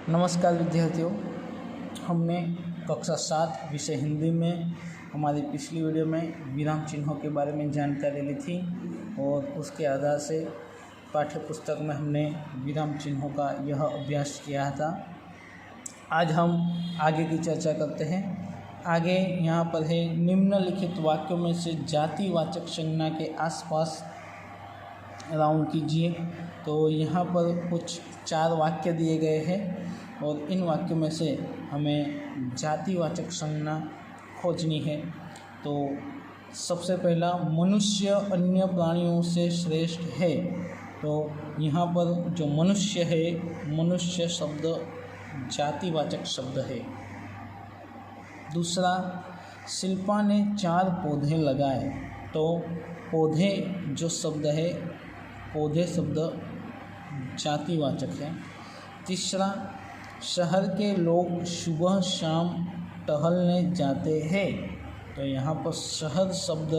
नमस्कार विद्यार्थियों, हमने कक्षा 7 विषय हिंदी में हमारी पिछली वीडियो में विराम चिन्हों के बारे में जानकारी ली थी और उसके आधार से पाठ्य पुस्तक में हमने विराम चिन्हों का यह अभ्यास किया था। आज हम आगे की चर्चा करते हैं। आगे यहाँ पर है निम्नलिखित वाक्यों में से जातिवाचक संज्ञा के आसपास राउंड कीजिए। तो यहाँ पर कुछ 4 वाक्य दिए गए हैं और इन वाक्यों में से हमें जातिवाचक संज्ञा खोजनी है। तो सबसे पहला, मनुष्य अन्य प्राणियों से श्रेष्ठ है। तो यहाँ पर जो मनुष्य है, मनुष्य शब्द जातिवाचक शब्द है। दूसरा, शिल्पा ने 4 पौधे लगाए। तो पौधे जो शब्द है, पौधे शब्द जातिवाचक है। तीसरा, शहर के लोग सुबह शाम टहलने जाते हैं। तो यहाँ पर शहर शब्द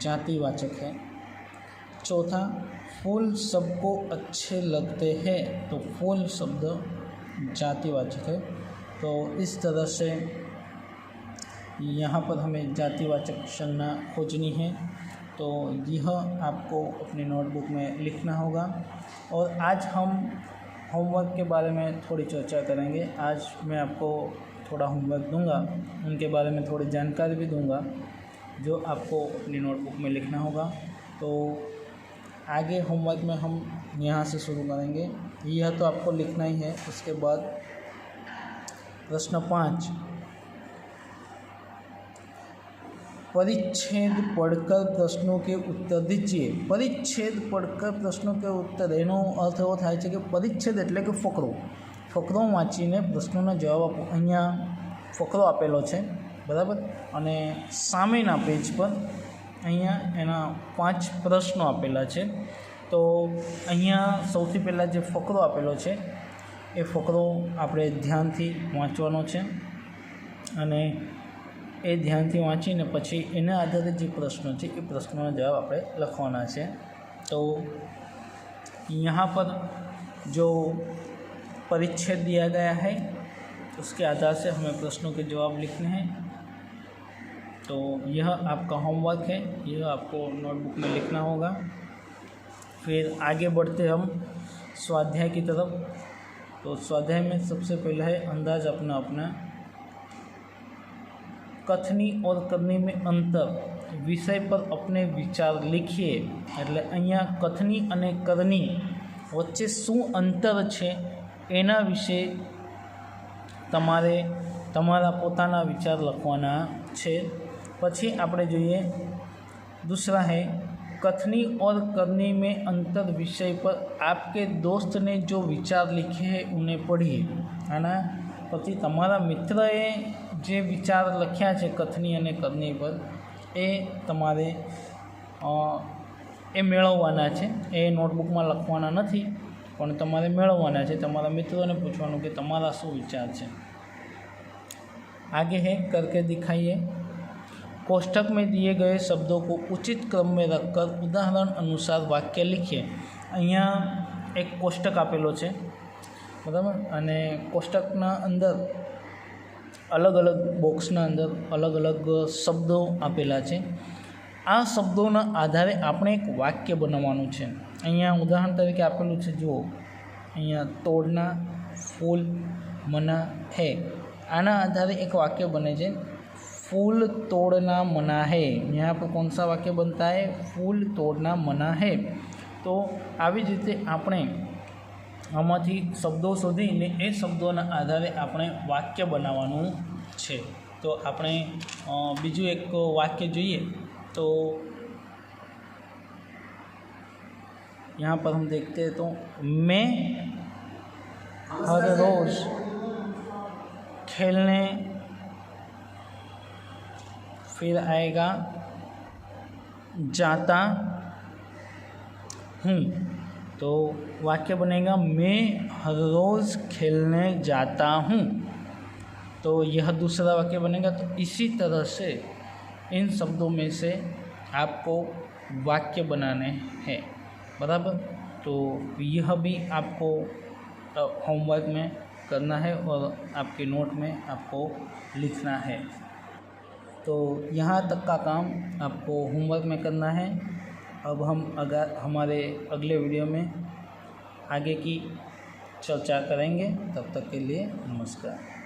जातिवाचक है। चौथा, फूल सबको अच्छे लगते हैं। तो फूल शब्द जातिवाचक है। तो इस तरह से यहाँ पर हमें जातिवाचक संज्ञा खोजनी है। तो यह आपको अपनी नोटबुक में लिखना होगा। और आज हम होमवर्क के बारे में थोड़ी चर्चा करेंगे। आज मैं आपको थोड़ा होमवर्क दूंगा, उनके बारे में थोड़ी जानकारी भी दूंगा जो आपको अपनी नोटबुक में लिखना होगा। तो आगे होमवर्क में हम यहाँ से शुरू करेंगे। यह तो आपको लिखना ही है। उसके बाद प्रश्न 5, परिच्छेद पढ़कर प्रश्नों के उत्तर दीजिए। परिच्छेद पढ़कर प्रश्नों के उत्तर, એનો અર્થ એવો થાય છે કે પરિચ્છેદ એટલે કે ફકરો વાંચીને પ્રશ્નોના જવાબ આપો। અહીંયા ફકરો આપેલો છે, બરાબર, અને સામેના પેજ પર અહીંયા એના 5 પ્રશ્નો આપેલા છે। તો અહીંયા સૌથી પહેલાં જે ફકરો આપેલો છે એ ફકરો આપણે ધ્યાનથી વાંચવાનો છે અને એ ધ્યાનથી વાંચીને પછી એના આધારે જે પ્રશ્નો છે એ પ્રશ્નોના જવાબ આપણે લખવાના છે। तो यहाँ पर जो परिच्छेद दिया गया है उसके आधार से हमें प्रश्नों के जवाब लिखने हैं। तो यह आपका होमवर्क है, यह आपको नोटबुक में लिखना होगा। फिर आगे बढ़ते हम स्वाध्याय की तरफ। तो स्वाध्याय में सबसे पहला है अंदाज अपना अपना। कथनी और करनी में अंतर, विषय पर अपने विचार लिखिए। એટલે અહીંયા કથની અને કરની વચ્ચે શું અંતર છે એના વિશે તમારે તમારા પોતાના વિચાર લખવાના છે। પછી આપણે જોઈએ दूसरा है कथनी और करनी में अंतर विषय पर आपके दोस्त ने जो विचार लिखे हैं उन्हें पढ़िए। आना પછી તમારા મિત્રએ જે વિચાર લખ્યા છે કથની અને કરની પર એ તમારે એ મેળવવાના છે। એ નોટબુકમાં લખવાના નથી પણ તમારે મેળવવાના છે। તમારા મિત્રોને પૂછવાનું કે તમારા શું વિચાર છે। आगे है करके दिखाइए। कोष्ठक में दिए गए शब्दों को उचित क्रम में रखकर उदाहरण अनुसार वाक्य लिखिए। અહીંયા એક કોષ્ટક આપેલો છે, બરાબર, અને કોષ્ટકના અંદર અલગ અલગ બોક્સના અંદર અલગ અલગ શબ્દો આપેલા છે। આ શબ્દોના આધારે આપણે એક વાક્ય બનાવવાનું છે। અહીંયા ઉદાહરણ તરીકે આપેલું છે, જુઓ, અહીંયા તોડના ફૂલ મના હે। આના આધારે એક વાક્ય બને છે, फूल तोड़ना मना है। यहाँ पर कौन सा वाक्य बनता है? फूल तोड़ना मना है। तो આવી જ રીતે આપણે આમાંથી શબ્દો શોધીને એ શબ્દોના આધારે આપણે વાક્ય બનાવવાનું છે। તો આપણે બીજું એક વાક્ય જોઈએ। તો यहाँ पर हम देखते हैं, तो मैं हर रोज़ खेलने, फिर आएगा जाता हूँ। तो वाक्य बनेगा मैं हर रोज़ खेलने जाता हूँ। तो यह दूसरा वाक्य बनेगा। तो इसी तरह से इन शब्दों में से आपको वाक्य बनाने हैं, बराबर। तो यह भी आपको होमवर्क में करना है और आपके नोट में आपको लिखना है। तो यहाँ तक का काम आपको होमवर्क में करना है। अब हम हमारे अगले वीडियो में आगे की चर्चा करेंगे। तब तक के लिए नमस्कार।